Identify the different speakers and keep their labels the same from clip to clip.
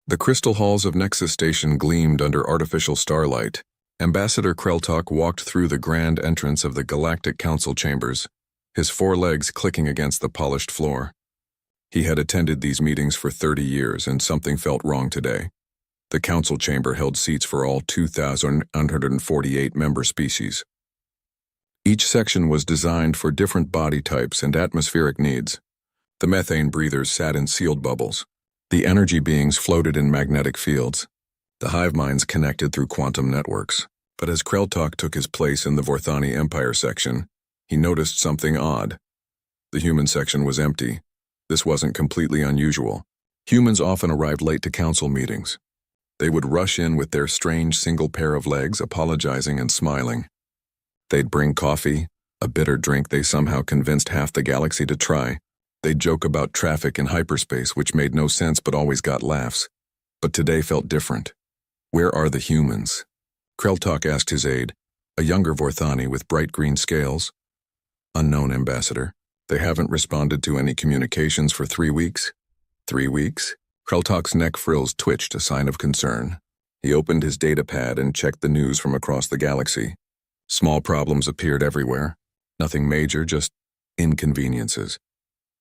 Speaker 1: The crystal halls of Nexus Station gleamed under artificial starlight. Ambassador Kreltok walked through the grand entrance of the Galactic Council chambers, his four legs clicking against the polished floor. He had attended these meetings for 30 years, and something felt wrong today. The council chamber held seats for all 2,148 member species. Each section was designed for different body types and atmospheric needs. The methane breathers sat in sealed bubbles. The energy beings floated in magnetic fields. The hive minds connected through quantum networks. But as Kreltok took his place in the Vorthani Empire section, he noticed something odd. The human section was empty. This wasn't completely unusual. Humans often arrived late to council meetings. They would rush in with their strange single pair of legs, apologizing and smiling. They'd bring coffee, a bitter drink they somehow convinced half the galaxy to try. They'd joke about traffic in hyperspace, which made no sense but always got laughs. But today felt different. Where are the humans? Kreltok asked his aide, a younger Vorthani with bright green scales. Unknown, Ambassador. They haven't responded to any communications for 3 weeks. 3 weeks? Kreltok's neck frills twitched, a sign of concern. He opened his datapad and checked the news from across the galaxy. Small problems appeared everywhere. Nothing major, just inconveniences.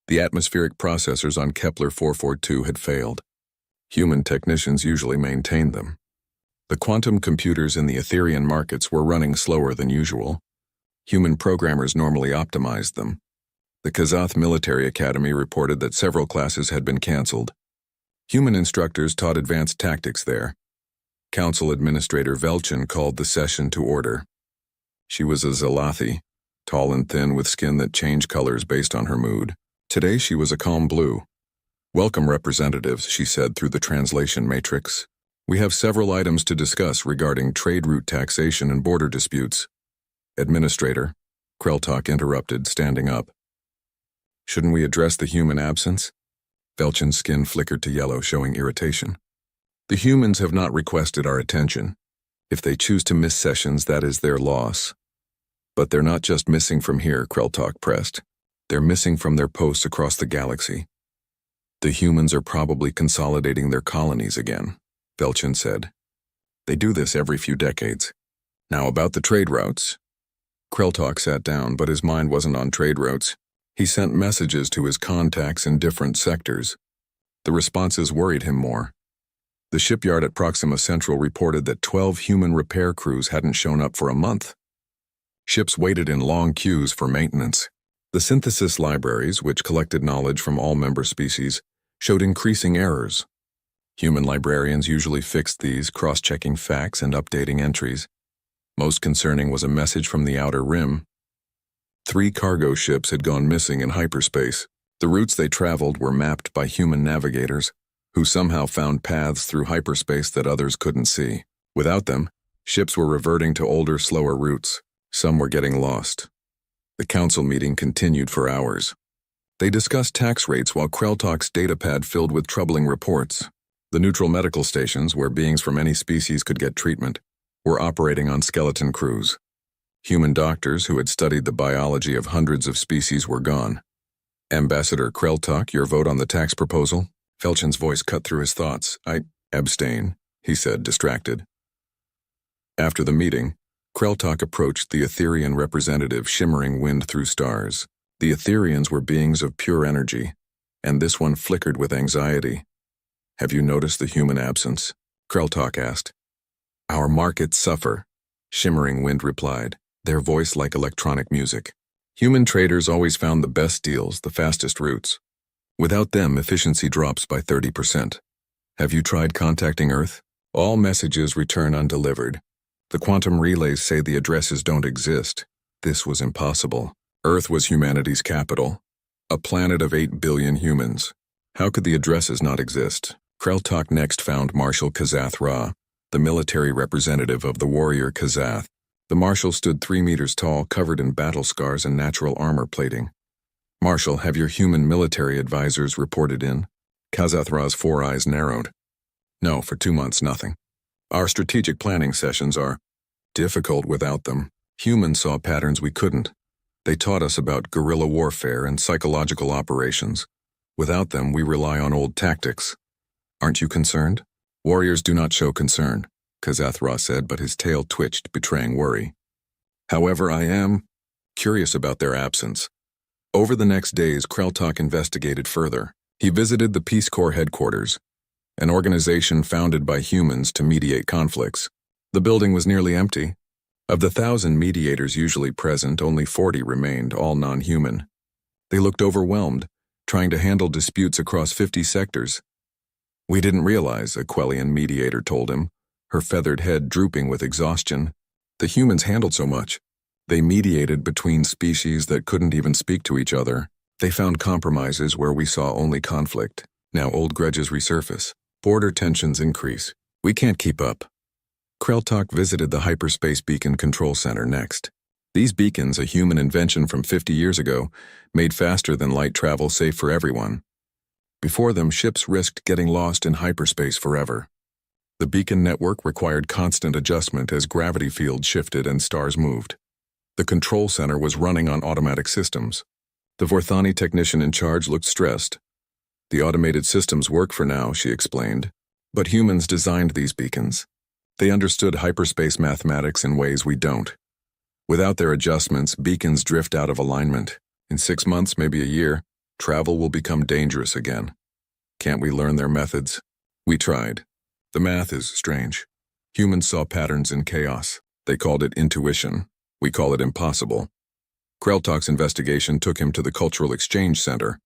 Speaker 1: The atmospheric processors on Kepler 442 had failed. Human technicians usually maintained them. The quantum computers in the Etherean markets were running slower than usual. Human programmers normally optimized them. The Kazath Military Academy reported that several classes had been canceled. Human instructors taught advanced tactics there. Council Administrator Velchin called the session to order. She was a Stealthily, tall and thin with skin that changed colors based on her mood. Today she was a calm blue. "Welcome, representatives," she said through the translation matrix. "We have several items to discuss regarding trade route taxation and border disputes." "Administrator," Kreltok interrupted, standing up. "Shouldn't we address the human absence?" Velchin's skin flickered to yellow, showing irritation. "The humans have not requested our attention. If they choose to miss sessions, that is their loss. But they're not just missing from here," Kreltok pressed. "They're missing from their posts across the galaxy. The humans are probably consolidating their colonies again," Velchin said. "They do this every few decades. Now about the trade routes." Kreltok sat down, but his mind wasn't on trade routes. He sent messages to his contacts in different sectors. The responses worried him more. The shipyard at Proxima Central reported that 12 human repair crews hadn't shown up for a month. Ships waited in long queues for maintenance. The synthesis libraries, which collected knowledge from all member species, showed increasing errors. Human librarians usually fixed these, cross-checking facts and updating entries. Most concerning was a message from the Outer Rim. 3 cargo ships had gone missing in hyperspace. The routes they traveled were mapped by human navigators, who somehow found paths through hyperspace that others couldn't see. Without them, ships were reverting to older, slower routes. Some were getting lost. The council meeting continued for hours. They discussed tax rates while Kreltok's datapad filled with troubling reports. The neutral medical stations, where beings from any species could get treatment, were operating on skeleton crews. Human doctors who had studied the biology of hundreds of species were gone. "Ambassador Kreltok, your vote on the tax proposal?" Velchin's voice cut through his thoughts. "I abstain," he said, distracted. After the meeting, Kreltok approached the Etherean representative, shimmering wind through stars. The Etherians were beings of pure energy, and this one flickered with anxiety. "Have you noticed the human absence?" Kreltok asked. "Our markets suffer," Shimmering Wind replied, their voice like electronic music. "Human traders always found the best deals, the fastest routes. Without them, efficiency drops by 30%. Have you tried contacting Earth? All messages return undelivered. The quantum relays say the addresses don't exist. This was impossible. Earth was humanity's capital, a planet of 8 billion humans. How could the addresses not exist?" Kreltok next found Marshal Kazath Ra, the military representative of the warrior Kazath. The marshal stood 3 meters tall, covered in battle scars and natural armor plating. "Marshal, have your human military advisors reported in?" Kazath Ra's 4 eyes narrowed. "No, for 2 months, nothing. Our strategic planning sessions are difficult without them. Humans saw patterns we couldn't. They taught us about guerrilla warfare and psychological operations. Without them, we rely on old tactics. Aren't you concerned?" Warriors do not show concern, Kazathra said, but his tail twitched, betraying worry. However, I am curious about their absence. Over the next days, Kreltok investigated further. He visited the Peace Corps headquarters, an organization founded by humans to mediate conflicts. The building was nearly empty. Of the 1,000 mediators usually present, only 40 remained, all non-human. They looked overwhelmed, trying to handle disputes across 50 sectors. We didn't realize, a Quellian mediator told him, her feathered head drooping with exhaustion. The humans handled so much. They mediated between species that couldn't even speak to each other. They found compromises where we saw only conflict. Now old grudges resurface. Border tensions increase. We can't keep up. Kreltok visited the Hyperspace Beacon Control Center next. These beacons, a human invention from 50 years ago, made faster than light travel safe for everyone. Before them, ships risked getting lost in hyperspace forever. The beacon network required constant adjustment as gravity fields shifted and stars moved. The control center was running on automatic systems. The Vorthani technician in charge looked stressed. The automated systems work for now, she explained. But humans designed these beacons. They understood hyperspace mathematics in ways we don't. Without their adjustments, beacons drift out of alignment. In 6 months, maybe a year, travel will become dangerous again. Can't we learn their methods? We tried. The math is strange. Humans saw patterns in chaos. They called it intuition. We call it impossible. Kreltok's investigation took him to the Cultural Exchange Center.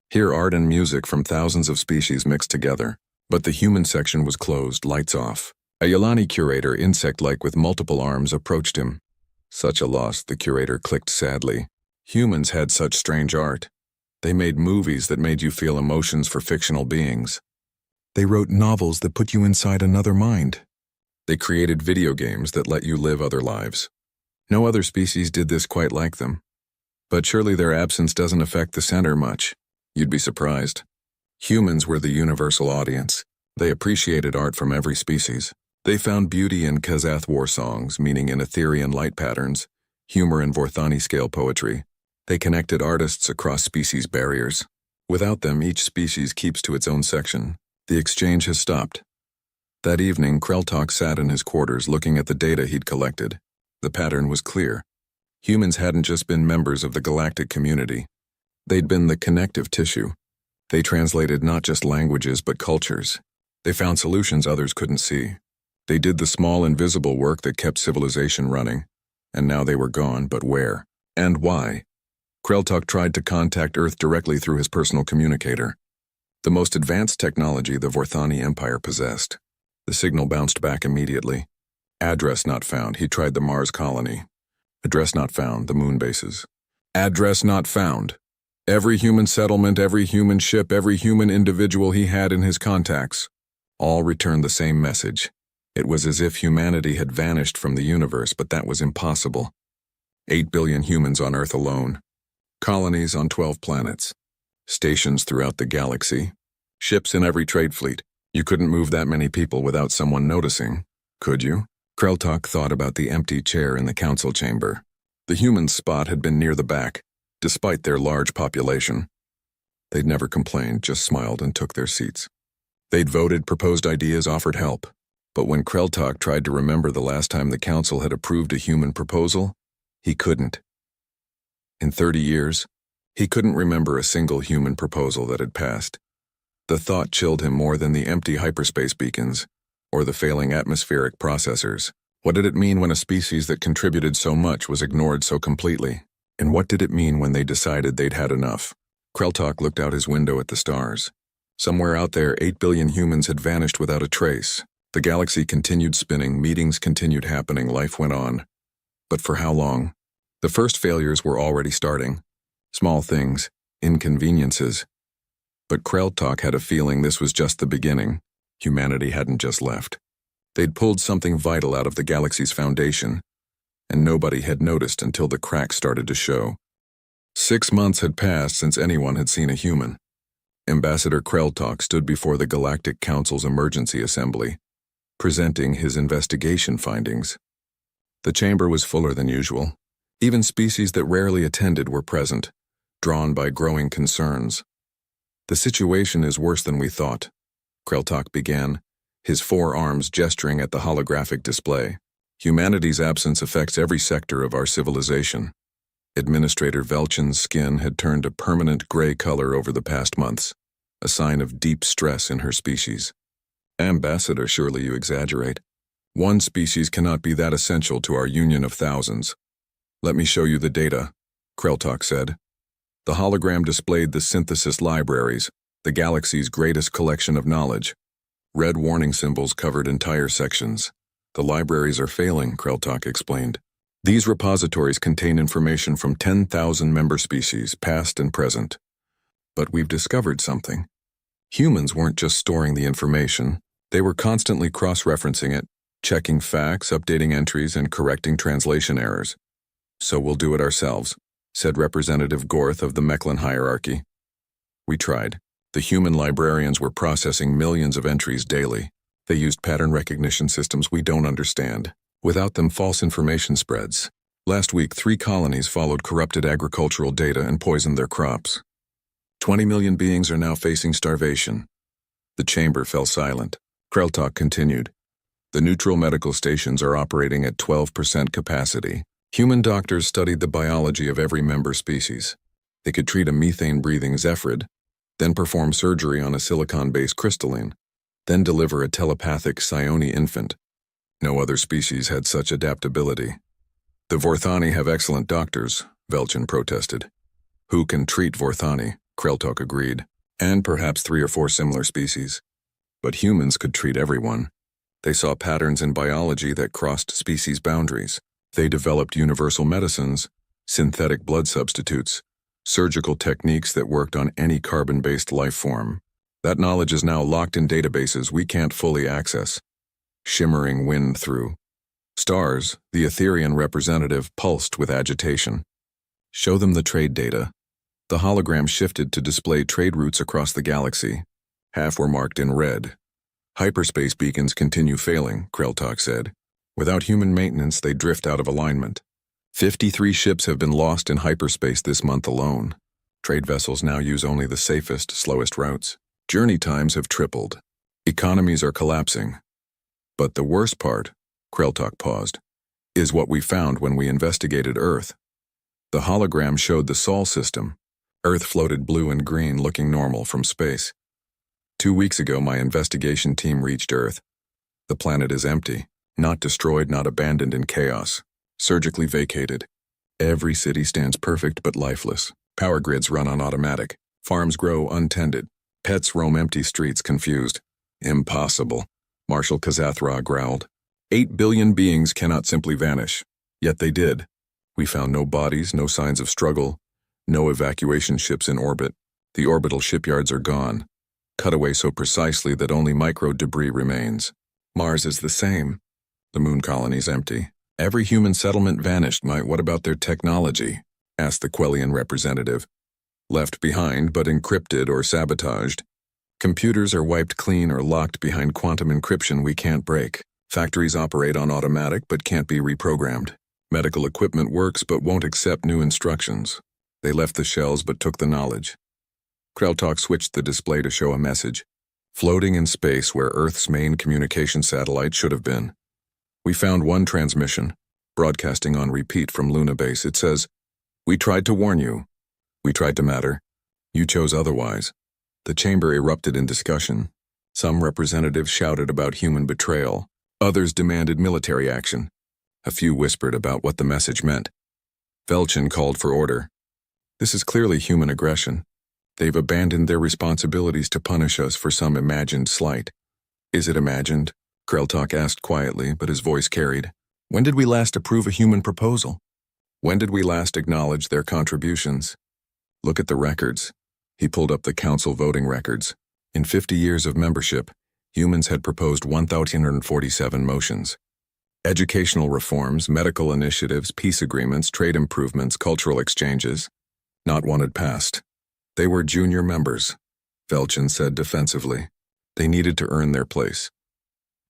Speaker 1: Here, art and music from thousands of species mixed together. But the human section was closed, lights off. A Yelani curator, insect-like with multiple arms, approached him. Such a loss, the curator clicked sadly. Humans had such strange art. They made movies that made you feel emotions for fictional beings. They wrote novels that put you inside another mind. They created video games that let you live other lives. No other species did this quite like them. But surely their absence doesn't affect the center much. You'd be surprised. Humans were the universal audience. They appreciated art from every species. They found beauty in Kazath war songs, meaning in Etherian light patterns, humor in Vorthani scale poetry. They connected artists across species barriers. Without them, each species keeps to its own section. The exchange has stopped. That evening, Kreltok sat in his quarters looking at the data he'd collected. The pattern was clear. Humans hadn't just been members of the galactic community. They'd been the connective tissue. They translated not just languages but cultures. They found solutions others couldn't see. They did the small invisible work that kept civilization running. And now they were gone, but where? And why? Kreltok tried to contact Earth directly through his personal communicator. The most advanced technology the Vorthani Empire possessed. The signal bounced back immediately. Address not found. He tried the Mars colony. Address not found. The moon bases. Address not found. Every human settlement, every human ship, every human individual he had in his contacts, all returned the same message. It was as if humanity had vanished from the universe, but that was impossible. 8 billion humans on Earth alone. Colonies on 12 planets. Stations throughout the galaxy. Ships in every trade fleet. You couldn't move that many people without someone noticing, could you? Kreltok thought about the empty chair in the council chamber. The human spot had been near the back, despite their large population. They'd never complained, just smiled and took their seats. They'd voted, proposed ideas, offered help. But when Kreltok tried to remember the last time the council had approved a human proposal, he couldn't. In 30 years, he couldn't remember a single human proposal that had passed. The thought chilled him more than the empty hyperspace beacons or the failing atmospheric processors. What did it mean when a species that contributed so much was ignored so completely? And what did it mean when they decided they'd had enough? Kreltok looked out his window at the stars. Somewhere out there, 8 billion humans had vanished without a trace. The galaxy continued spinning, meetings continued happening, life went on. But for how long? The first failures were already starting. Small things, inconveniences. But Kreltok had a feeling this was just the beginning. Humanity hadn't just left. They'd pulled something vital out of the galaxy's foundation, and nobody had noticed until the cracks started to show. 6 months had passed since anyone had seen a human. Ambassador Kreltok stood before the Galactic Council's emergency assembly, presenting his investigation findings. The chamber was fuller than usual. Even species that rarely attended were present, drawn by growing concerns. The situation is worse than we thought, Kreltok began, his forearms gesturing at the holographic display. Humanity's absence affects every sector of our civilization. Administrator Velchin's skin had turned a permanent gray color over the past months, a sign of deep stress in her species. Ambassador, surely you exaggerate. One species cannot be that essential to our union of thousands. Let me show you the data, Kreltok said. The hologram displayed the synthesis libraries, the galaxy's greatest collection of knowledge. Red warning symbols covered entire sections. The libraries are failing, Kreltok explained. These repositories contain information from 10,000 member species, past and present. But we've discovered something. Humans weren't just storing the information, they were constantly cross-referencing it, checking facts, updating entries, and correcting translation errors. So we'll do it ourselves, said Representative Gorth of the Mechlin hierarchy. We tried. The human librarians were processing millions of entries daily. They used pattern recognition systems we don't understand. Without them, false information spreads. Last week, 3 colonies followed corrupted agricultural data and poisoned their crops. 20 million beings are now facing starvation. The chamber fell silent. Kreltok continued. The neutral medical stations are operating at 12% capacity. Human doctors studied the biology of every member species. They could treat a methane-breathing Zephrid, then perform surgery on a silicon-based crystalline, then deliver a telepathic Psione infant. No other species had such adaptability. The Vorthani have excellent doctors, Velchin protested. Who can treat Vorthani? Kreltok agreed. And perhaps 3 or 4 similar species. But humans could treat everyone. They saw patterns in biology that crossed species boundaries. They developed universal medicines, synthetic blood substitutes, surgical techniques that worked on any carbon-based life form. That knowledge is now locked in databases we can't fully access. Shimmering wind through. Stars, the Etherian representative, pulsed with agitation. Show them the trade data. The hologram shifted to display trade routes across the galaxy. Half were marked in red. Hyperspace beacons continue failing, Kreltok said. Without human maintenance, they drift out of alignment. 53 ships have been lost in hyperspace this month alone. Trade vessels now use only the safest, slowest routes. Journey times have tripled. Economies are collapsing. But the worst part, Kreltok paused, is what we found when we investigated Earth. The hologram showed the Sol system. Earth floated blue and green, looking normal from space. 2 weeks ago, my investigation team reached Earth. The planet is empty, not destroyed, not abandoned in chaos. Surgically vacated. Every city stands perfect but lifeless. Power grids run on automatic. Farms grow untended. Pets roam empty streets confused. Impossible, Marshal Kazathra growled. 8 billion beings cannot simply vanish. Yet they did. We found no bodies, no signs of struggle, no evacuation ships in orbit. The orbital shipyards are gone. Cut away so precisely that only micro-debris remains. Mars is the same. The moon colony's empty. Every human settlement vanished. What about their technology? Asked the Quellian representative. Left behind, but encrypted or sabotaged. Computers are wiped clean or locked behind quantum encryption we can't break. Factories operate on automatic but can't be reprogrammed. Medical equipment works but won't accept new instructions. They left the shells but took the knowledge. Kreltok switched the display to show a message. Floating in space where Earth's main communication satellite should have been. We found one transmission, broadcasting on repeat from Luna Base. It says, "We tried to warn you. We tried to matter. You chose otherwise." The chamber erupted in discussion. Some representatives shouted about human betrayal. Others demanded military action. A few whispered about what the message meant. Velchin called for order. This is clearly human aggression. They've abandoned their responsibilities to punish us for some imagined slight. Is it imagined? Kreltok asked quietly, but his voice carried. When did we last approve a human proposal? When did we last acknowledge their contributions? Look at the records. He pulled up the council voting records. In 50 years of membership, humans had proposed 1,847 motions. Educational reforms, medical initiatives, peace agreements, trade improvements, cultural exchanges. Not one had passed. They were junior members, Velchin said defensively. They needed to earn their place.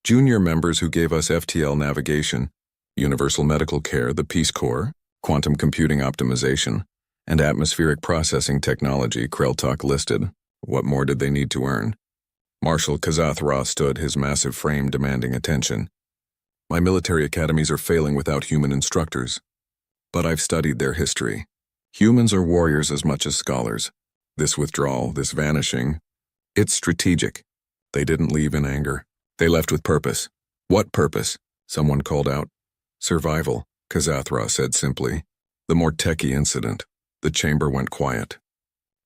Speaker 1: Junior members who gave us FTL navigation, universal medical care, the Peace Corps, quantum computing optimization, and atmospheric processing technology, Kreltok listed. What more did they need to earn? Marshal Kazathra stood, his massive frame demanding attention. My military academies are failing without human instructors. But I've studied their history. Humans are warriors as much as scholars. This withdrawal, this vanishing, it's strategic. They didn't leave in anger. They left with purpose. What purpose? Someone called out. Survival, Kazathra said simply. The Morteki incident. The chamber went quiet.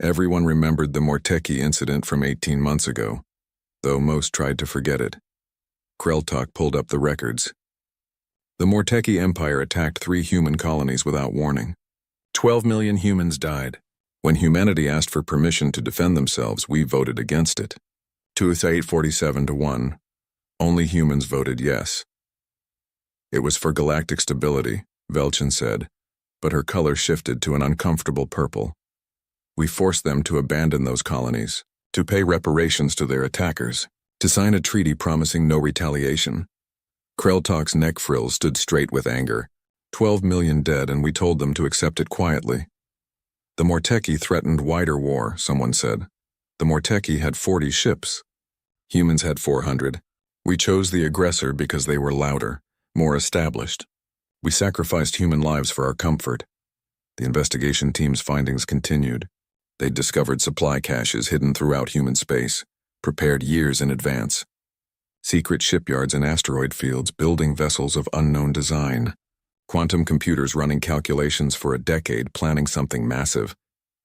Speaker 1: Everyone remembered the Morteki incident from 18 months ago, though most tried to forget it. Kreltok pulled up the records. The Morteki Empire attacked 3 human colonies without warning. 12 million humans died. When humanity asked for permission to defend themselves, we voted against it. 247-1. Only humans voted yes. It was for galactic stability, Velchin said, but her color shifted to an uncomfortable purple. We forced them to abandon those colonies, to pay reparations to their attackers, to sign a treaty promising no retaliation. Kreltok's neck frills stood straight with anger. 12 million dead, and we told them to accept it quietly. The Morteki threatened wider war, someone said. The Morteki had 40 ships. Humans had 400. We chose the aggressor because they were louder, more established. We sacrificed human lives for our comfort. The investigation team's findings continued. They'd discovered supply caches hidden throughout human space, prepared years in advance. Secret shipyards in asteroid fields building vessels of unknown design. Quantum computers running calculations for a decade planning something massive.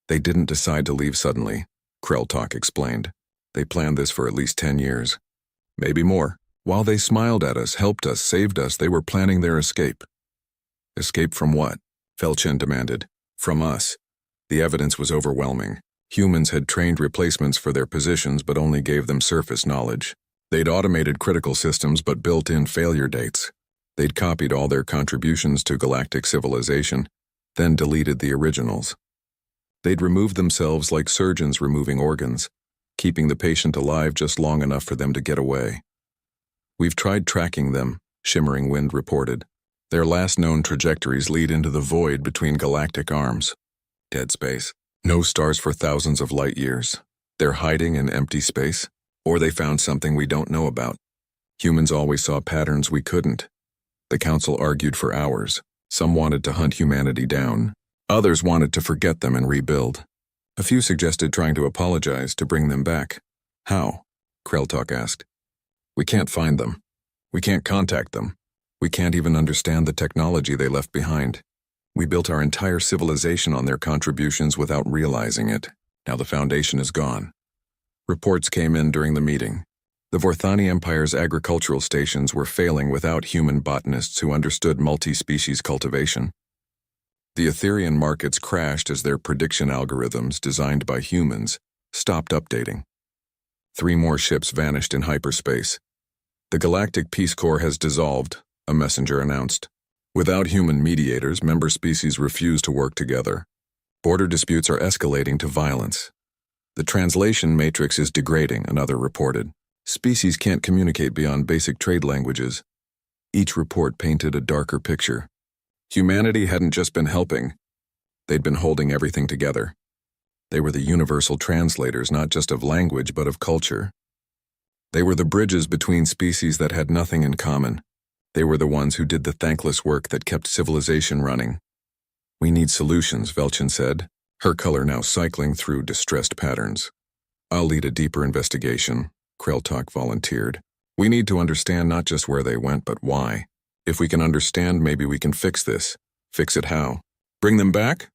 Speaker 1: They didn't decide to leave suddenly, Kreltok explained. They planned this for at least 10 years. Maybe more. While they smiled at us, helped us, saved us, they were planning their escape. Escape from what? Velchin demanded. From us. The evidence was overwhelming. Humans had trained replacements for their positions but only gave them surface knowledge. They'd automated critical systems but built in failure dates. They'd copied all their contributions to galactic civilization, then deleted the originals. They'd removed themselves like surgeons removing organs, keeping the patient alive just long enough for them to get away. We've tried tracking them, Shimmering Wind reported. Their last known trajectories lead into the void between galactic arms. Dead space. No stars for thousands of light years. They're hiding in empty space, or they found something we don't know about. Humans always saw patterns we couldn't. The council argued for hours. Some wanted to hunt humanity down. Others wanted to forget them and rebuild. A few suggested trying to apologize to bring them back. How? Kreltok asked. We can't find them. We can't contact them. We can't even understand the technology they left behind. We built our entire civilization on their contributions without realizing it. Now the foundation is gone. Reports came in during the meeting. The Vorthani Empire's agricultural stations were failing without human botanists who understood multi-species cultivation. The Etherian markets crashed as their prediction algorithms, designed by humans, stopped updating. 3 more ships vanished in hyperspace. The Galactic Peace Corps has dissolved, a messenger announced. Without human mediators, member species refuse to work together. Border disputes are escalating to violence. The translation matrix is degrading, another reported. Species can't communicate beyond basic trade languages. Each report painted a darker picture. Humanity hadn't just been helping. They'd been holding everything together. They were the universal translators not just of language but of culture. They were the bridges between species that had nothing in common. They were the ones who did the thankless work that kept civilization running. We need solutions, Velchin said, her color now cycling through distressed patterns. I'll lead a deeper investigation, Kreltok volunteered. We need to understand not just where they went, but why. If we can understand, maybe we can fix this. Fix it how? Bring them back?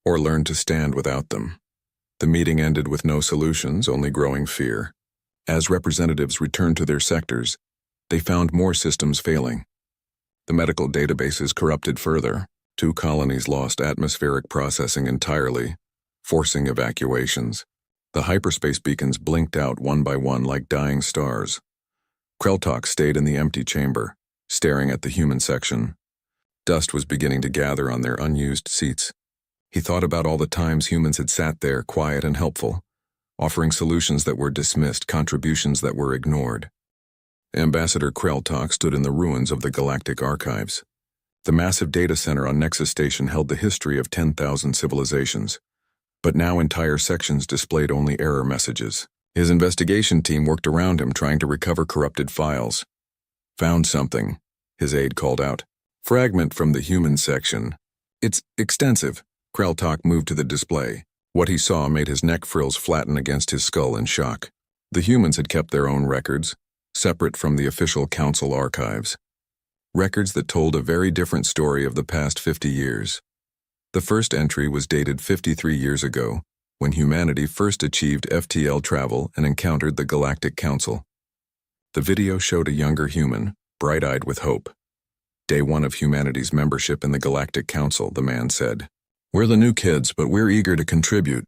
Speaker 1: Or learn to stand without them? The meeting ended with no solutions, only growing fear. As representatives returned to their sectors, they found more systems failing. The medical databases corrupted further. 2 colonies lost atmospheric processing entirely, forcing evacuations. The hyperspace beacons blinked out one by one like dying stars. Kreltok stayed in the empty chamber, staring at the human section. Dust was beginning to gather on their unused seats. He thought about all the times humans had sat there, quiet and helpful, offering solutions that were dismissed, contributions that were ignored. Ambassador Kreltok stood in the ruins of the Galactic Archives. The massive data center on Nexus Station held the history of 10,000 civilizations, but now entire sections displayed only error messages. His investigation team worked around him trying to recover corrupted files. Found something, his aide called out. Fragment from the human section. It's extensive. Kreltok moved to the display. What he saw made his neck frills flatten against his skull in shock. The humans had kept their own records, separate from the official council archives. Records that told a very different story of the past 50 years. The first entry was dated 53 years ago, when humanity first achieved FTL travel and encountered the Galactic Council. The video showed a younger human, bright-eyed with hope. Day one of humanity's membership in the Galactic Council, the man said. We're the new kids, but we're eager to contribute.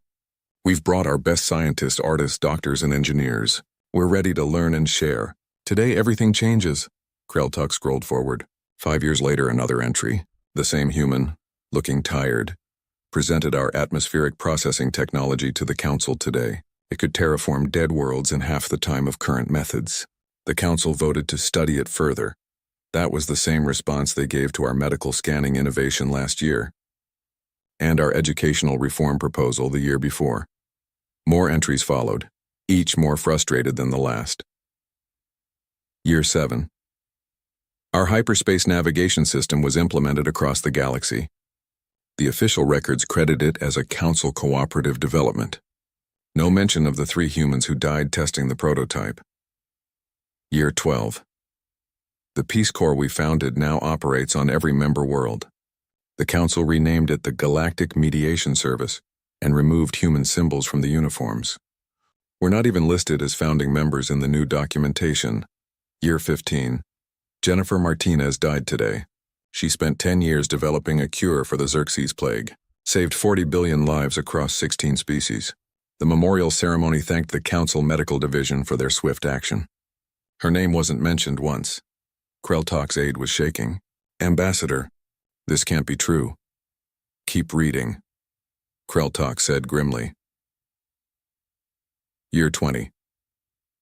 Speaker 1: We've brought our best scientists, artists, doctors, and engineers. We're ready to learn and share. Today, everything changes. Kreltok scrolled forward. 5 years later, another entry. The same human, looking tired, presented our atmospheric processing technology to the Council today. It could terraform dead worlds in half the time of current methods. The Council voted to study it further. That was the same response they gave to our medical scanning innovation last year, and our educational reform proposal the year before. More entries followed, each more frustrated than the last. Year 7. Our hyperspace navigation system was implemented across the galaxy. The official records credit it as a Council cooperative development. No mention of the 3 humans who died testing the prototype. Year 12. The Peace Corps we founded now operates on every member world. The Council renamed it the Galactic Mediation Service and removed human symbols from the uniforms. We're not even listed as founding members in the new documentation. Year 15. Jennifer Martinez died today. She spent 10 years developing a cure for the Xerxes plague, saved 40 billion lives across 16 species. The memorial ceremony thanked the Council Medical Division for their swift action. Her name wasn't mentioned once. Kreltok's aide was shaking. Ambassador, this can't be true. Keep reading, Kreltok said grimly. Year 20.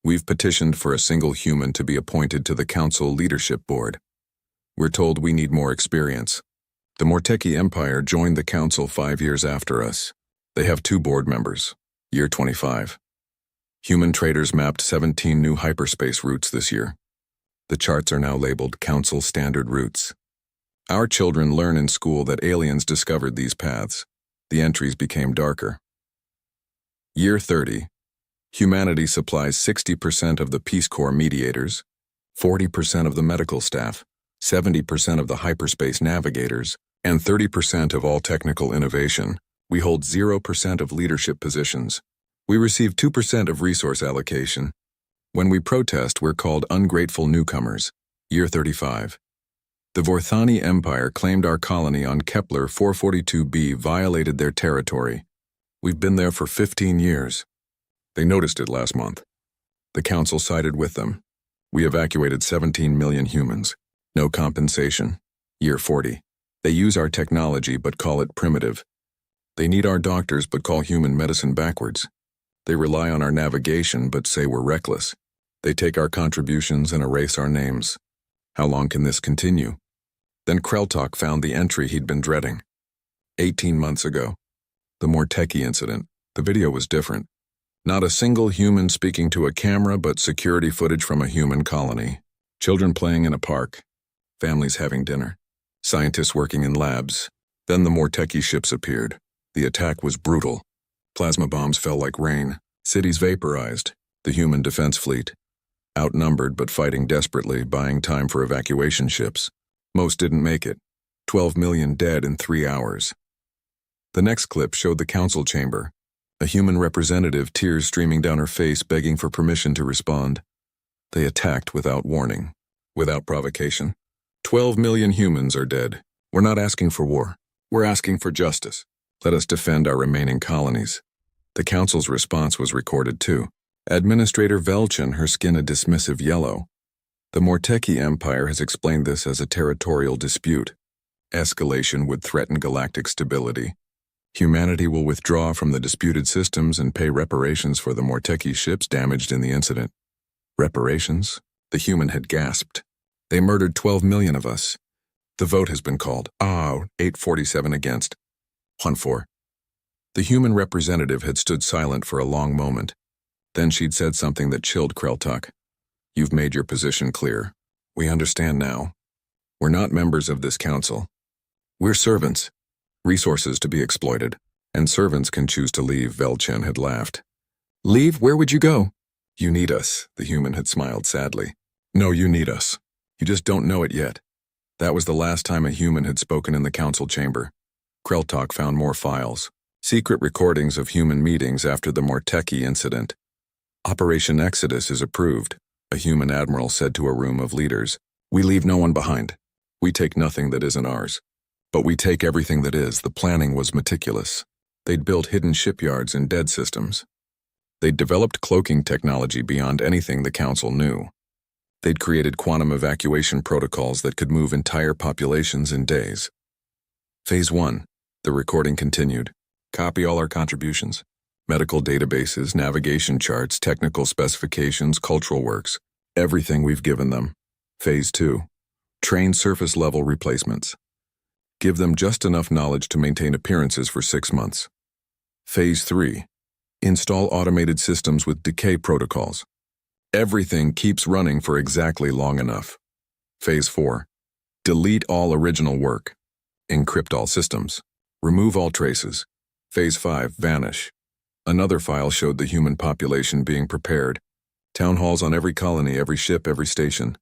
Speaker 1: We've petitioned for a single human to be appointed to the Council Leadership Board. We're told we need more experience. The Morteki Empire joined the Council 5 years after us. They have 2 board members. Year 25. Human traders mapped 17 new hyperspace routes this year. The charts are now labeled Council Standard Routes. Our children learn in school that aliens discovered these paths. The entries became darker. Year 30. Humanity supplies 60% of the Peace Corps mediators, 40% of the medical staff, 70% of the hyperspace navigators, and 30% of all technical innovation. We hold 0% of leadership positions. We receive 2% of resource allocation. When we protest, we're called ungrateful newcomers. Year 35. The Vorthani Empire claimed our colony on Kepler 442b violated their territory. We've been there for 15 years. They noticed it last month. The Council sided with them. We evacuated 17 million humans. No compensation. Year 40. They use our technology but call it primitive. They need our doctors but call human medicine backwards. They rely on our navigation but say we're reckless. They take our contributions and erase our names. How long can this continue? Then Kreltok found the entry he'd been dreading. 18 months ago. The Morteki incident. The video was different. Not a single human speaking to a camera, but security footage from a human colony. Children playing in a park. Families having dinner. Scientists working in labs. Then the Morteki ships appeared. The attack was brutal. Plasma bombs fell like rain. Cities vaporized. The human defense fleet. Outnumbered but fighting desperately, buying time for evacuation ships. Most didn't make it. 12 million dead in 3 hours. The next clip showed the council chamber. A human representative, tears streaming down her face, begging for permission to respond. They attacked without warning, without provocation. 12 million humans are dead. We're not asking for war. We're asking for justice. Let us defend our remaining colonies. The council's response was recorded too. Administrator Velchin, her skin a dismissive yellow. The Morteki Empire has explained this as a territorial dispute. Escalation would threaten galactic stability. Humanity will withdraw from the disputed systems and pay reparations for the Morteki ships damaged in the incident. Reparations? The human had gasped. They murdered 12 million of us. The vote has been called. 847 against. 1-4. The human representative had stood silent for a long moment. Then she'd said something that chilled Kreltok. You've made your position clear. We understand now. We're not members of this council. We're servants. Resources to be exploited. And servants can choose to leave, Velchen had laughed. Leave? Where would you go? You need us, the human had smiled sadly. No, you need us. You just don't know it yet. That was the last time a human had spoken in the council chamber. Kreltok found more files. Secret recordings of human meetings after the Morteki incident. Operation Exodus is approved, a human admiral said to a room of leaders. We leave no one behind. We take nothing that isn't ours. But we take everything that is. The planning was meticulous. They'd built hidden shipyards and dead systems. They'd developed cloaking technology beyond anything the council knew. They'd created quantum evacuation protocols that could move entire populations in days. Phase 1. The recording continued. Copy all our contributions. Medical databases, navigation charts, technical specifications, cultural works. Everything we've given them. Phase 2. Train surface-level replacements. Give them just enough knowledge to maintain appearances for 6 months. Phase 3. Install automated systems with decay protocols. Everything keeps running for exactly long enough. Phase 4. Delete all original work. Encrypt all systems. Remove all traces. Phase 5. Vanish. Another file showed the human population being prepared. Town halls on every colony, every ship, every station.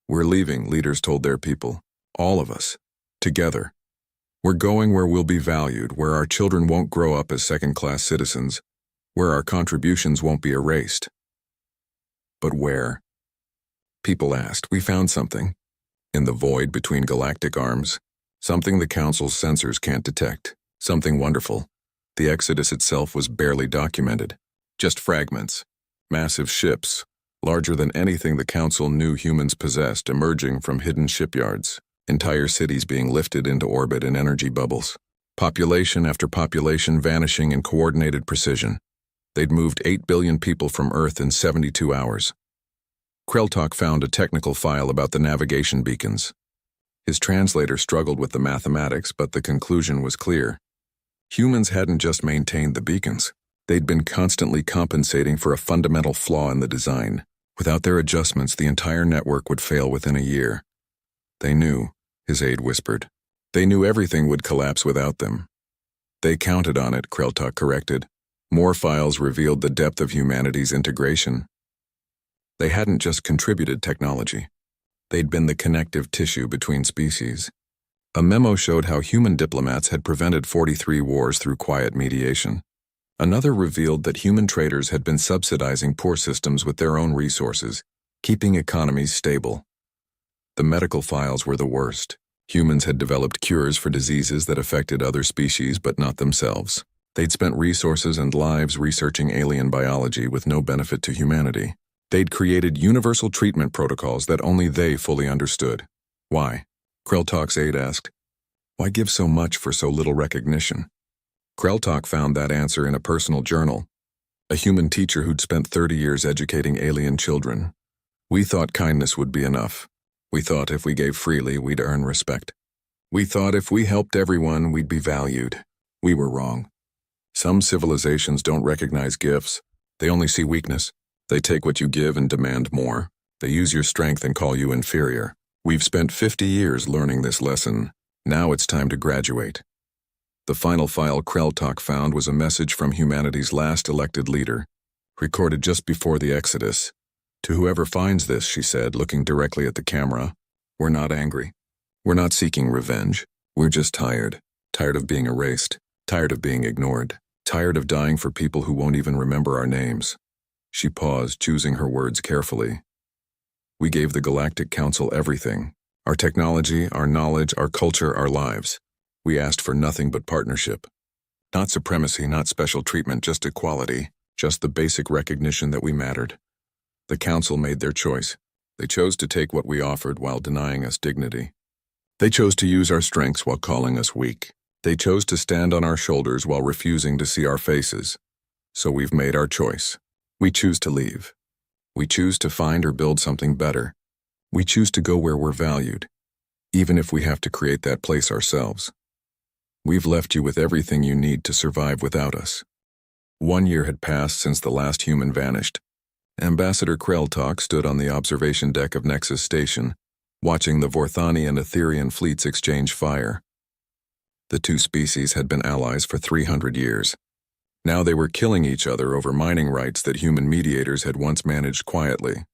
Speaker 1: We're leaving, leaders told their people. All of us. Together. We're going where we'll be valued, where our children won't grow up as second-class citizens, where our contributions won't be erased. But where? People asked. We found something. In the void between galactic arms. Something the Council's sensors can't detect. Something wonderful. The Exodus itself was barely documented. Just fragments. Massive ships, larger than anything the Council knew humans possessed, emerging from hidden shipyards. Entire cities being lifted into orbit in energy bubbles. Population after population vanishing in coordinated precision. They'd moved 8 billion people from Earth in 72 hours. Kreltok found a technical file about the navigation beacons. His translator struggled with the mathematics, but the conclusion was clear. Humans hadn't just maintained the beacons. They'd been constantly compensating for a fundamental flaw in the design. Without their adjustments, the entire network would fail within a year. They knew, his aide whispered. They knew everything would collapse without them. They counted on it, Kreltok corrected. More files revealed the depth of humanity's integration. They hadn't just contributed technology. They'd been the connective tissue between species. A memo showed how human diplomats had prevented 43 wars through quiet mediation. Another revealed that human traders had been subsidizing poor systems with their own resources, keeping economies stable. The medical files were the worst. Humans had developed cures for diseases that affected other species but not themselves. They'd spent resources and lives researching alien biology with no benefit to humanity. They'd created universal treatment protocols that only they fully understood. Why? Kreltok's aide asked. Why give so much for so little recognition? Kreltok found that answer in a personal journal. A human teacher who'd spent 30 years educating alien children. We thought kindness would be enough. We thought if we gave freely, we'd earn respect. We thought if we helped everyone, we'd be valued. We were wrong. Some civilizations don't recognize gifts. They only see weakness. They take what you give and demand more. They use your strength and call you inferior. We've spent 50 years learning this lesson. Now it's time to graduate. The final file Kreltok found was a message from humanity's last elected leader, recorded just before the Exodus. To whoever finds this, she said, looking directly at the camera, we're not angry. We're not seeking revenge. We're just tired. Tired of being erased. Tired of being ignored. Tired of dying for people who won't even remember our names. She paused, choosing her words carefully. We gave the Galactic Council everything. Our technology, our knowledge, our culture, our lives. We asked for nothing but partnership. Not supremacy, not special treatment, just equality. Just the basic recognition that we mattered. The Council made their choice. They chose to take what we offered while denying us dignity. They chose to use our strengths while calling us weak. They chose to stand on our shoulders while refusing to see our faces. So we've made our choice. We choose to leave. We choose to find or build something better. We choose to go where we're valued, even if we have to create that place ourselves. We've left you with everything you need to survive without us. 1 year had passed since the last human vanished. Ambassador Kreltok stood on the observation deck of Nexus Station, watching the Vorthani and Etherian fleets exchange fire. The two species had been allies for 300 years. Now they were killing each other over mining rights that human mediators had once managed quietly.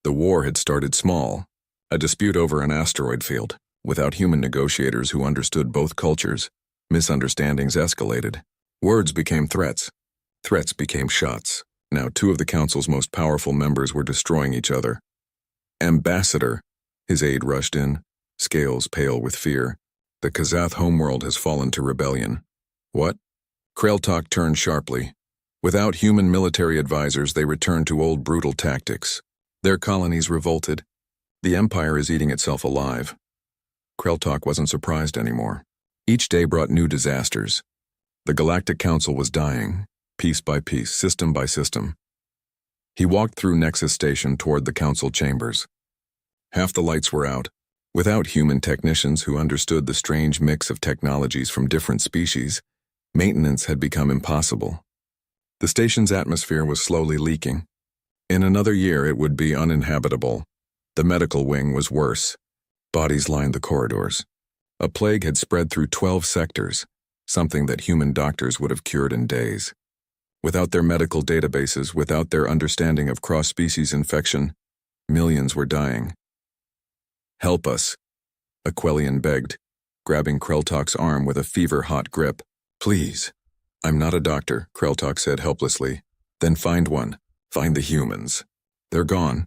Speaker 1: The war had started small, a dispute over an asteroid field. Without human negotiators who understood both cultures, misunderstandings escalated. Words became threats. Threats became shots. Now 2 of the Council's most powerful members were destroying each other. Ambassador, his aide rushed in, scales pale with fear. The Kazath homeworld has fallen to rebellion. What? Kreltok turned sharply. Without human military advisors, they returned to old brutal tactics. Their colonies revolted. The Empire is eating itself alive. Kreltok wasn't surprised anymore. Each day brought new disasters. The Galactic Council was dying, piece by piece, system by system. He walked through Nexus Station toward the Council chambers. Half the lights were out. Without human technicians who understood the strange mix of technologies from different species, maintenance had become impossible. The station's atmosphere was slowly leaking. In another year, it would be uninhabitable. The medical wing was worse. Bodies lined the corridors. A plague had spread through 12 sectors, something that human doctors would have cured in days. Without their medical databases, without their understanding of cross-species infection, millions were dying. "Help us," Aquelian begged, grabbing Kreltok's arm with a fever-hot grip. "Please." "I'm not a doctor," Kreltok said helplessly. "Then find one. Find the humans. They're gone."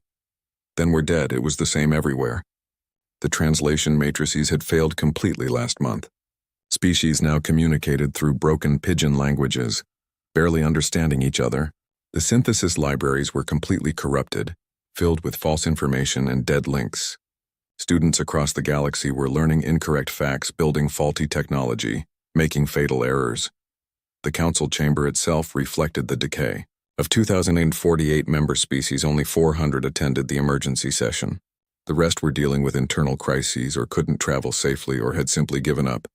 Speaker 1: "Then we're dead." It was the same everywhere. The translation matrices had failed completely last month. Species now communicated through broken pidgin languages, barely understanding each other. The synthesis libraries were completely corrupted, filled with false information and dead links. Students across the galaxy were learning incorrect facts, building faulty technology, making fatal errors. The Council chamber itself reflected the decay. Of 2,048 member species, only 400 attended the emergency session. The rest were dealing with internal crises or couldn't travel safely or had simply given up.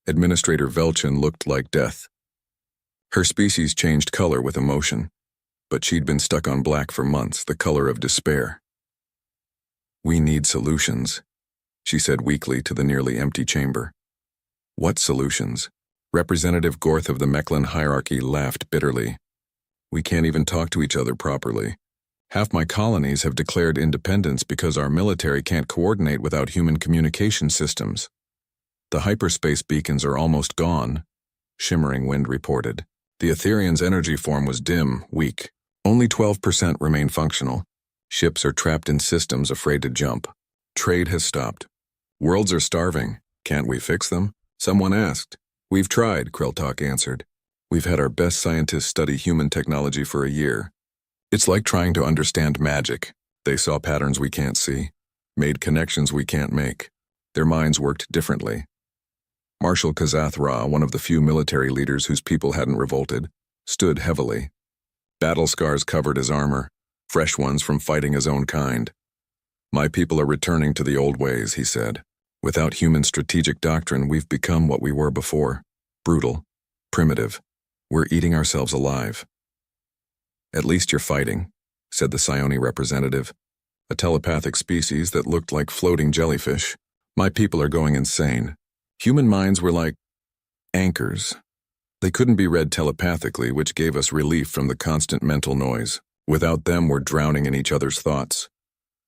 Speaker 1: Administrator Velchin looked like death. Her species changed color with emotion, but she'd been stuck on black for months, the color of despair. "We need solutions," she said weakly to the nearly empty chamber. "What solutions?" Representative Gorth of the Mechlin hierarchy laughed bitterly. "We can't even talk to each other properly. Half my colonies have declared independence because our military can't coordinate without human communication systems. The hyperspace beacons are almost gone," Shimmering Wind reported. The Etherian's energy form was dim, weak. Only 12% remain functional. Ships are trapped in systems afraid to jump. Trade has stopped. Worlds are starving. Can't we fix them? Someone asked. "We've tried," Kreltok answered. "We've had our best scientists study human technology for a year. It's like trying to understand magic. They saw patterns we can't see, made connections we can't make. Their minds worked differently." Marshal Kazath Ra, one of the few military leaders whose people hadn't revolted, stood heavily. Battle scars covered his armor, fresh ones from fighting his own kind. "My people are returning to the old ways," he said. "Without human strategic doctrine, we've become what we were before. Brutal, primitive. We're eating ourselves alive." "At least you're fighting," said the Psione representative, a telepathic species that looked like floating jellyfish. "My people are going insane. Human minds were like anchors. They couldn't be read telepathically, which gave us relief from the constant mental noise. Without them, we're drowning in each other's thoughts."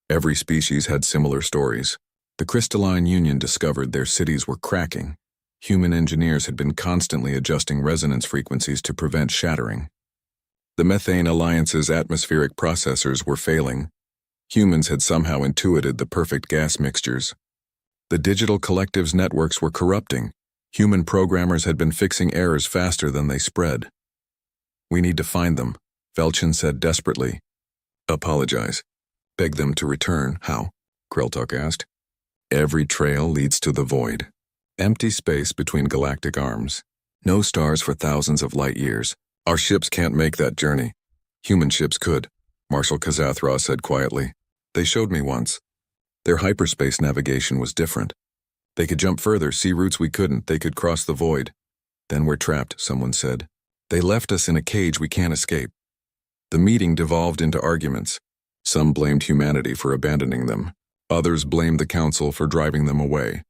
Speaker 1: Every species had similar stories. The Crystalline Union discovered their cities were cracking. Human engineers had been constantly adjusting resonance frequencies to prevent shattering. The Methane Alliance's atmospheric processors were failing. Humans had somehow intuited the perfect gas mixtures. The digital collective's networks were corrupting. Human programmers had been fixing errors faster than they spread. "We need to find them," Velchin said desperately. "Apologize. Beg them to return." "How?" Kreltok asked. "Every trail leads to the void. Empty space between galactic arms. No stars for thousands of light years. Our ships can't make that journey." "Human ships could," Marshal Kazath Ra said quietly. "They showed me once. Their hyperspace navigation was different. They could jump further, see routes we couldn't. They could cross the void." "Then we're trapped," someone said. They left us in a cage we can't escape. The meeting devolved into arguments. Some blamed humanity for abandoning them. Others blamed the council for driving them away.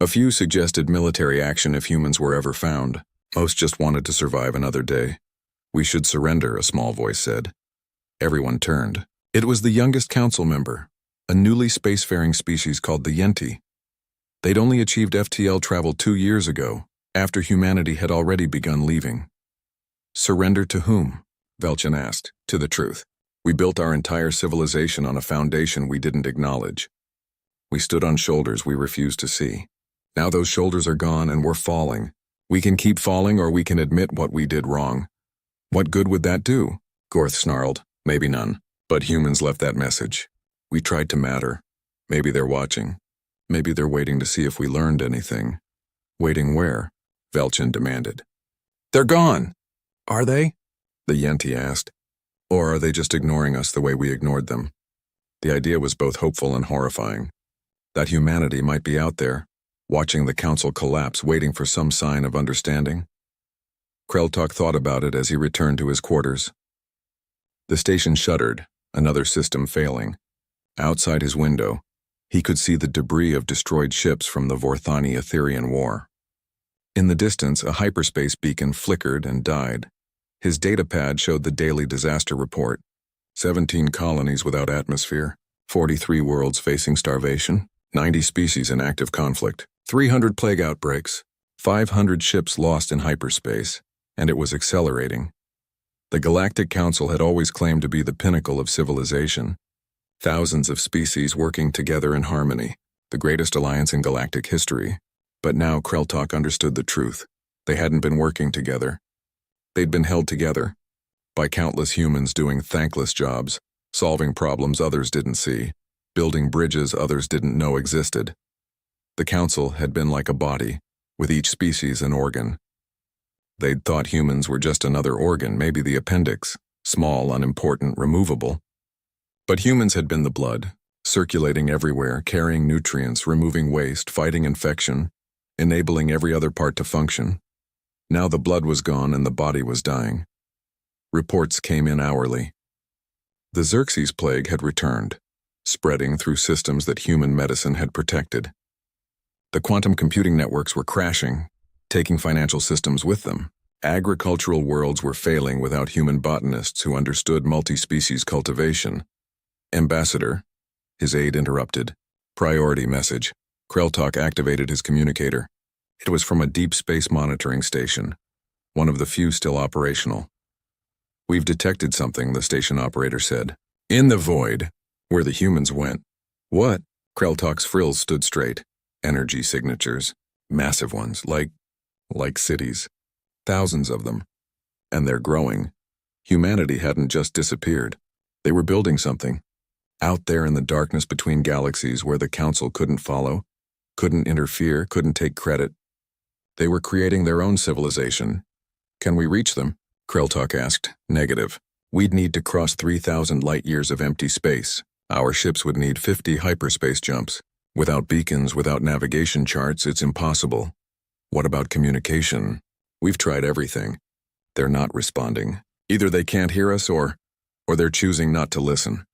Speaker 1: A few suggested military action if humans were ever found. Most just wanted to survive another day. We should surrender, a small voice said. Everyone turned. It was the youngest council member, a newly spacefaring species called the Yenti. They'd only achieved FTL travel 2 years ago, after humanity had already begun leaving. Surrender to whom? Velchin asked. To the truth. We built our entire civilization on a foundation we didn't acknowledge. We stood on shoulders we refused to see. Now those shoulders are gone and we're falling. We can keep falling or we can admit what we did wrong. What good would that do? Gorth snarled. Maybe none. But humans left that message. We tried to matter. Maybe they're watching. Maybe they're waiting to see if we learned anything. Waiting where? Velchin demanded. They're gone! Are they? The Yenti asked. Or are they just ignoring us the way we ignored them? The idea was both hopeful and horrifying. That humanity might be out there, watching the council collapse, waiting for some sign of understanding. Kreltok thought about it as he returned to his quarters. The station shuddered, another system failing. Outside his window, he could see the debris of destroyed ships from the Vorthani-Etherian War. In the distance, a hyperspace beacon flickered and died. His datapad showed the daily disaster report. 17 colonies without atmosphere, 43 worlds facing starvation, 90 species in active conflict, 300 plague outbreaks, 500 ships lost in hyperspace, and it was accelerating. The Galactic Council had always claimed to be the pinnacle of civilization. Thousands of species working together in harmony, the greatest alliance in galactic history. But now Kreltok understood the truth. They hadn't been working together. They'd been held together by countless humans doing thankless jobs, solving problems others didn't see, building bridges others didn't know existed. The Council had been like a body, with each species an organ. They'd thought humans were just another organ, maybe the appendix, small, unimportant, removable. But humans had been the blood, circulating everywhere, carrying nutrients, removing waste, fighting infection, enabling every other part to function. Now the blood was gone and the body was dying. Reports came in hourly. The Xerxes plague had returned, spreading through systems that human medicine had protected. The quantum computing networks were crashing, taking financial systems with them. Agricultural worlds were failing without human botanists who understood multi-species cultivation. Ambassador, his aide interrupted. Priority message. Kreltok activated his communicator. It was from a deep space monitoring station, one of the few still operational. We've detected something, the station operator said. In the void, where the humans went. What? Kreltok's frills stood straight. Energy signatures. Massive ones, like cities. Thousands of them. And they're growing. Humanity hadn't just disappeared. They were building something. Out there in the darkness between galaxies where the Council couldn't follow, couldn't interfere, couldn't take credit. They were creating their own civilization. Can we reach them? Kreltok asked. Negative. We'd need to cross 3,000 light-years of empty space. Our ships would need 50 hyperspace jumps. Without beacons, without navigation charts, it's impossible. What about communication? We've tried everything. They're not responding. Either they can't hear us or they're choosing not to listen.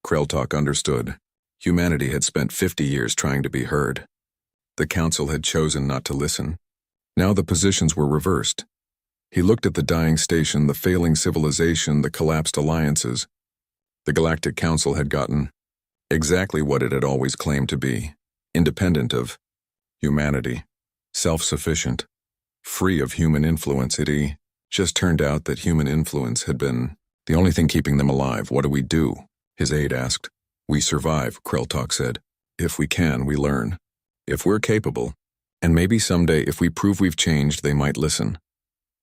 Speaker 1: Kreltok understood. Humanity had spent 50 years trying to be heard. The Council had chosen not to listen. Now the positions were reversed. He looked at the dying station, the failing civilization, the collapsed alliances. The Galactic Council had gotten exactly what it had always claimed to be, independent of humanity, self-sufficient, free of human influence. It just turned out that human influence had been the only thing keeping them alive. What do we do? His aide asked. We survive, Kreltok said. If we can, we learn. If we're capable, and maybe someday if we prove we've changed, they might listen.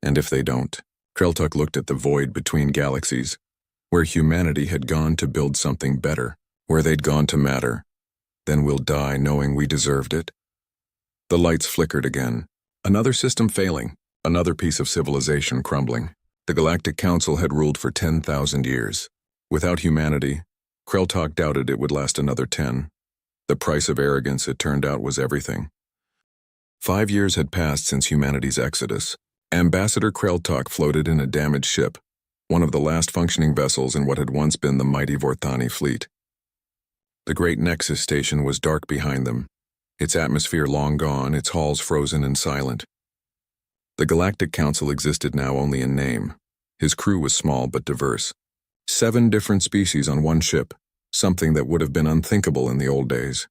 Speaker 1: And if they don't, Kreltok looked at the void between galaxies, where humanity had gone to build something better, where they'd gone to matter. Then we'll die knowing we deserved it. The lights flickered again. Another system failing, another piece of civilization crumbling. The Galactic Council had ruled for 10,000 years. Without humanity, Kreltok doubted it would last another 10. The price of arrogance, it turned out, was everything. 5 years had passed since humanity's exodus, Ambassador Kreltok floated in a damaged ship, one of the last functioning vessels in what had once been the mighty Vorthani fleet. The great Nexus station was dark behind them, its atmosphere long gone, its halls frozen and silent. The Galactic Council existed now only in name. His crew was small but diverse. 7 different species on one ship, something that would have been unthinkable in the old days.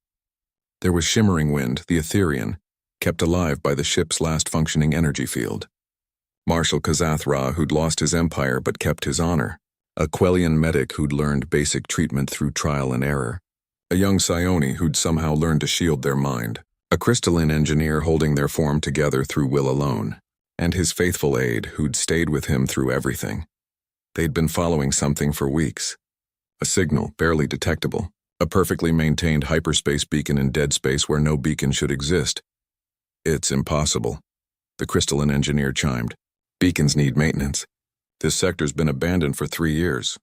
Speaker 1: There was Shimmering Wind, the Etherian, kept alive by the ship's last functioning energy field. Marshal Kazathra, who'd lost his empire but kept his honor. A Quellian medic who'd learned basic treatment through trial and error. A young Psione who'd somehow learned to shield their mind. A crystalline engineer holding their form together through will alone. And his faithful aide who'd stayed with him through everything. They'd been following something for weeks. A signal, barely detectable. A perfectly maintained hyperspace beacon in dead space where no beacon should exist. It's impossible, the crystalline engineer chimed. Beacons need maintenance. This sector's been abandoned for 3 years.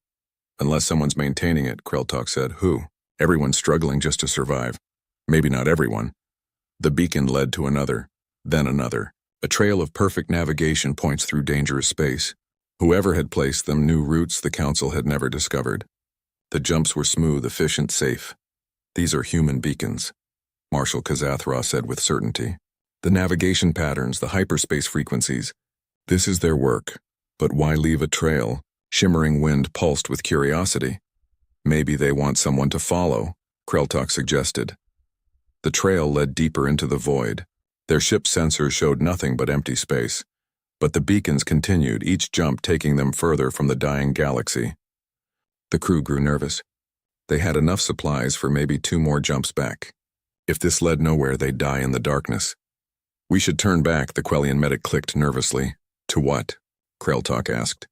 Speaker 1: Unless someone's maintaining it, Kreltok said. Who? Everyone's struggling just to survive. Maybe not everyone. The beacon led to another, then another. A trail of perfect navigation points through dangerous space. Whoever had placed them knew routes the Council had never discovered. The jumps were smooth, efficient, safe. These are human beacons, Marshal Kazathra said with certainty. The navigation patterns, the hyperspace frequencies. This is their work. But why leave a trail? Shimmering Wind pulsed with curiosity. Maybe they want someone to follow, Kreltok suggested. The trail led deeper into the void. Their ship's sensors showed nothing but empty space. But the beacons continued, each jump taking them further from the dying galaxy. The crew grew nervous. They had enough supplies for maybe 2 more jumps back. If this led nowhere, they'd die in the darkness. We should turn back, the Quellian medic clicked nervously. To what? Kreltok asked.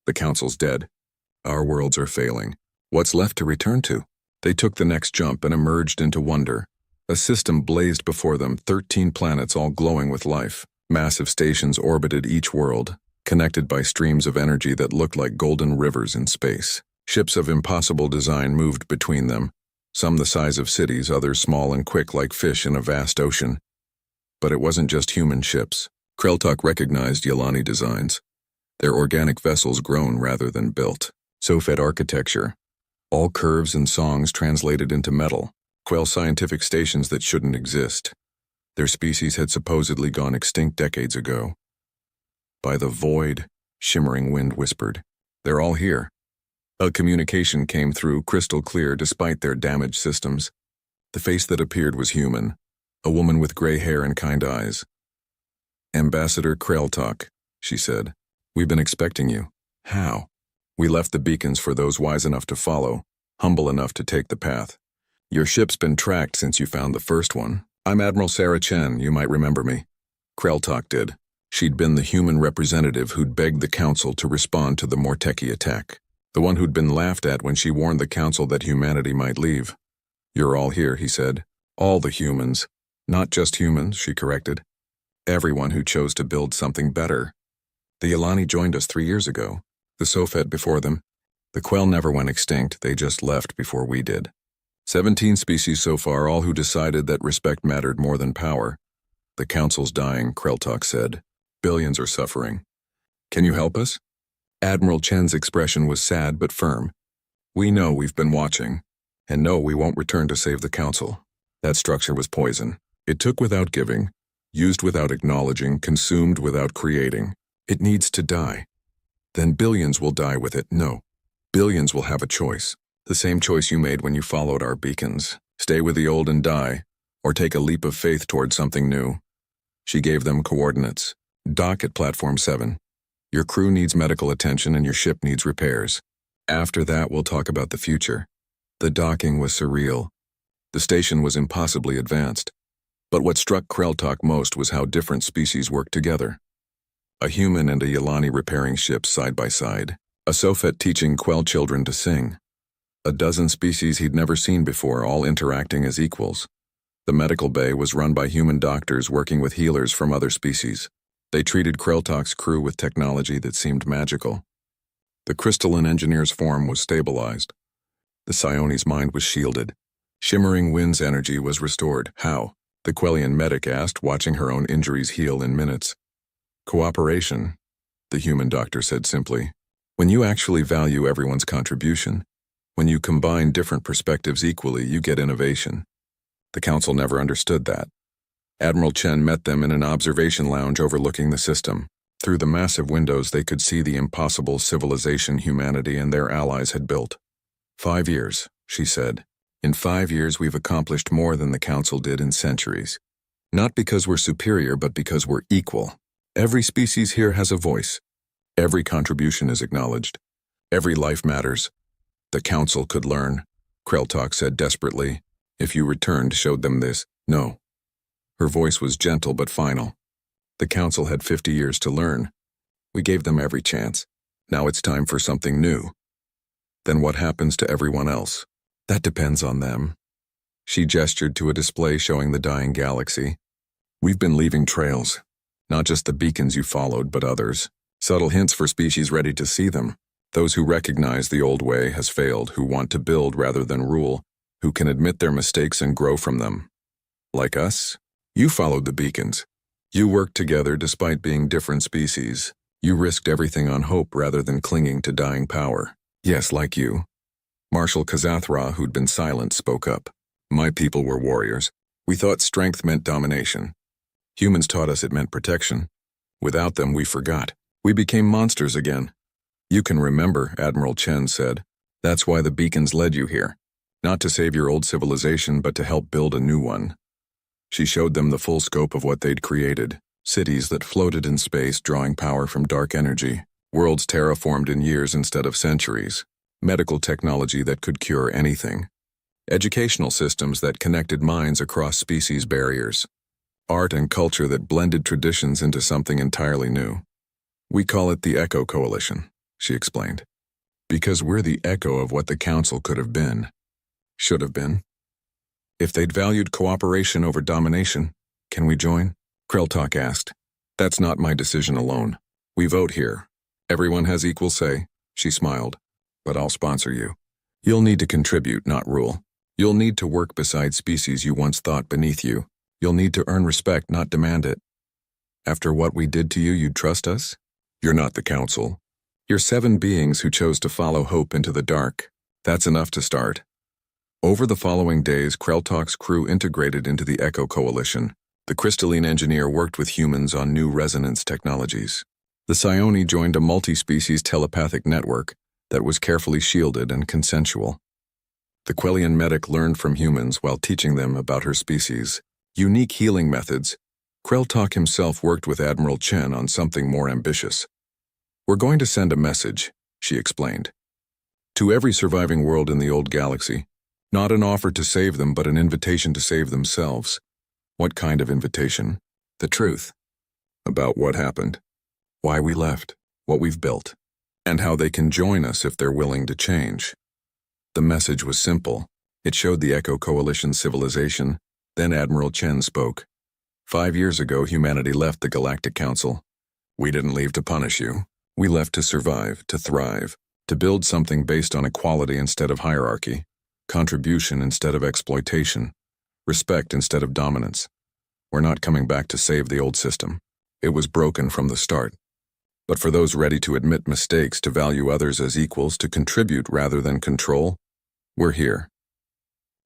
Speaker 1: The Council's dead. Our worlds are failing. What's left to return to? They took the next jump and emerged into wonder. A system blazed before them, 13 planets all glowing with life. Massive stations orbited each world, connected by streams of energy that looked like golden rivers in space. Ships of impossible design moved between them, some the size of cities, others small and quick like fish in a vast ocean. But it wasn't just human ships. Kreltok recognized Yalani designs. Their organic vessels grown rather than built. Sophed architecture. All curves and songs translated into metal. Quell scientific stations that shouldn't exist. Their species had supposedly gone extinct decades ago. By the void, Shimmering Wind whispered. They're all here. A communication came through crystal clear despite their damaged systems. The face that appeared was human. A woman with gray hair and kind eyes. Ambassador Kreltok, she said. We've been expecting you. How? We left the beacons for those wise enough to follow, humble enough to take the path. Your ship's been tracked since you found the first one. I'm Admiral Sarah Chen, you might remember me. Kreltok did. She'd been the human representative who'd begged the Council to respond to the Morteki attack. The one who'd been laughed at when she warned the Council that humanity might leave. You're all here, he said. All the humans. Not just humans, she corrected. Everyone who chose to build something better. The Yalani joined us 3 years ago. The Sophed before them. The Quell never went extinct, they just left before we did. 17 species so far, all who decided that respect mattered more than power. The Council's dying, Kreltok said. Billions are suffering. Can you help us? Admiral Chen's expression was sad but firm. We know we've been watching, and no, we won't return to save the Council. That structure was poison. It took without giving, used without acknowledging, consumed without creating. It needs to die. Then billions will die with it. No. Billions will have a choice. The same choice you made when you followed our beacons. Stay with the old and die, or take a leap of faith toward something new. She gave them coordinates. Dock at Platform 7. Your crew needs medical attention and your ship needs repairs. After that, we'll talk about the future. The docking was surreal. The station was impossibly advanced. But what struck Kreltok most was how different species worked together. A human and a Yalani repairing ships side by side. A Sophet teaching Quell children to sing. A dozen species he'd never seen before, all interacting as equals. The medical bay was run by human doctors working with healers from other species. They treated Kreltok's crew with technology that seemed magical. The crystalline engineer's form was stabilized. The Psione's mind was shielded. Shimmering Wind's energy was restored. How? The Quellian medic asked, watching her own injuries heal in minutes. Cooperation, the human doctor said simply. When you actually value everyone's contribution, when you combine different perspectives equally, you get innovation. The council never understood that. Admiral Chen met them in an observation lounge overlooking the system. Through the massive windows, they could see the impossible civilization humanity and their allies had built. 5 years, she said. In 5 years, we've accomplished more than the council did in centuries. Not because we're superior, but because we're equal. Every species here has a voice. Every contribution is acknowledged. Every life matters. The council could learn, Kreltok said desperately. If you returned, showed them this. No. Her voice was gentle but final. The council had 50 years to learn. We gave them every chance. Now it's time for something new. Then what happens to everyone else? That depends on them. She gestured to a display showing the dying galaxy. We've been leaving trails. Not just the beacons you followed, but others. Subtle hints for species ready to see them. Those who recognize the old way has failed, who want to build rather than rule, who can admit their mistakes and grow from them. Like us, you followed the beacons. You worked together despite being different species. You risked everything on hope rather than clinging to dying power. Yes, like you. Marshal Kazathra, who'd been silent, spoke up. My people were warriors. We thought strength meant domination. Humans taught us it meant protection. Without them, we forgot. We became monsters again. You can remember, Admiral Chen said. That's why the beacons led you here. Not to save your old civilization, but to help build a new one. She showed them the full scope of what they'd created. Cities that floated in space, drawing power from dark energy. Worlds terraformed in years instead of centuries. Medical technology that could cure anything. Educational systems that connected minds across species barriers. Art and culture that blended traditions into something entirely new. We call it the Echo Coalition, she explained. Because we're the echo of what the council could have been. Should have been. If they'd valued cooperation over domination, can we join? Kreltok asked. That's not my decision alone. We vote here. Everyone has equal say, she smiled. But I'll sponsor you. You'll need to contribute, not rule. You'll need to work beside species you once thought beneath you. You'll need to earn respect, not demand it. After what we did to you, you'd trust us? You're not the council. You're 7 beings who chose to follow hope into the dark. That's enough to start. Over the following days, Kreltok's crew integrated into the Echo Coalition. The crystalline engineer worked with humans on new resonance technologies. The Psione joined a multi-species telepathic network that was carefully shielded and consensual. The Quellian medic learned from humans while teaching them about her species. Unique healing methods. Kreltok himself worked with Admiral Chen on something more ambitious. We're going to send a message, she explained. To every surviving world in the old galaxy. Not an offer to save them, but an invitation to save themselves. What kind of invitation? The truth. About what happened. Why we left. What we've built. And how they can join us if they're willing to change. The message was simple. It showed the Echo Coalition's civilization. Then Admiral Chen spoke. 5 years ago, humanity left the Galactic Council. We didn't leave to punish you. We left to survive, to thrive, to build something based on equality instead of hierarchy, contribution instead of exploitation, respect instead of dominance. We're not coming back to save the old system. It was broken from the start. But for those ready to admit mistakes, to value others as equals, to contribute rather than control, we're here.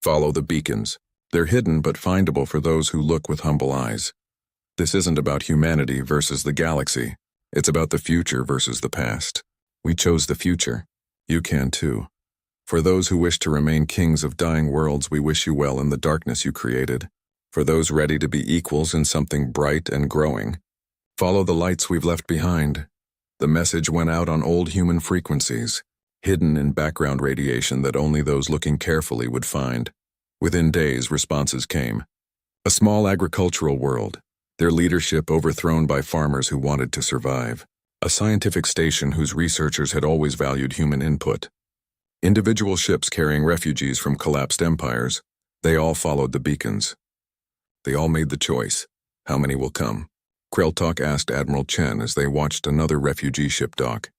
Speaker 1: Follow the beacons. They're hidden but findable for those who look with humble eyes. This isn't about humanity versus the galaxy. It's about the future versus the past. We chose the future. You can too. For those who wish to remain kings of dying worlds, we wish you well in the darkness you created. For those ready to be equals in something bright and growing, follow the lights we've left behind. The message went out on old human frequencies, hidden in background radiation that only those looking carefully would find. Within days, responses came. A small agricultural world, their leadership overthrown by farmers who wanted to survive. A scientific station whose researchers had always valued human input. Individual ships carrying refugees from collapsed empires. They all followed the beacons. They all made the choice. How many will come? Kreltok asked Admiral Chen as they watched another refugee ship dock.